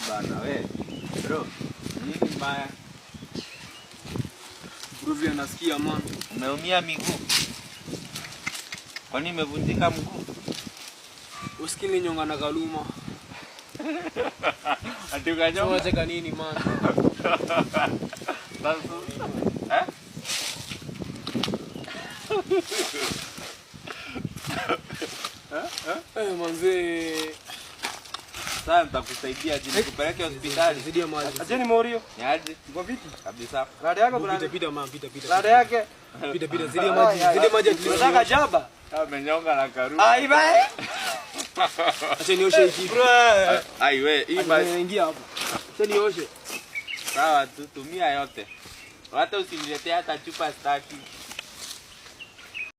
bana we. Bro, nini mbaya? Bro, vile nasikia man. Umeumia miguu? Kwani umevunjika mguu? Usikili nyonga na kaluma. Ati ukanyonga? Unataka nini man? Basi. Eh? Manze. Sasa nitakusaidia je, nikupeleke hospitali. Zidia maji. Ajeni Morio. Ni aje? Kwa vipi? Kabisa. Rada yako bwana. Pita man, pita. Rada yake. Pita zidia maji. Zidia maji. Unataka jaba? Amenyonga na karu. Ai bye. Acha nioshe hiki. Bro. Ai we, hii basi. Ingia hapo. Acha nioshe. Sawa tu, tumia yote. Hata usiniletee hata chupa staki.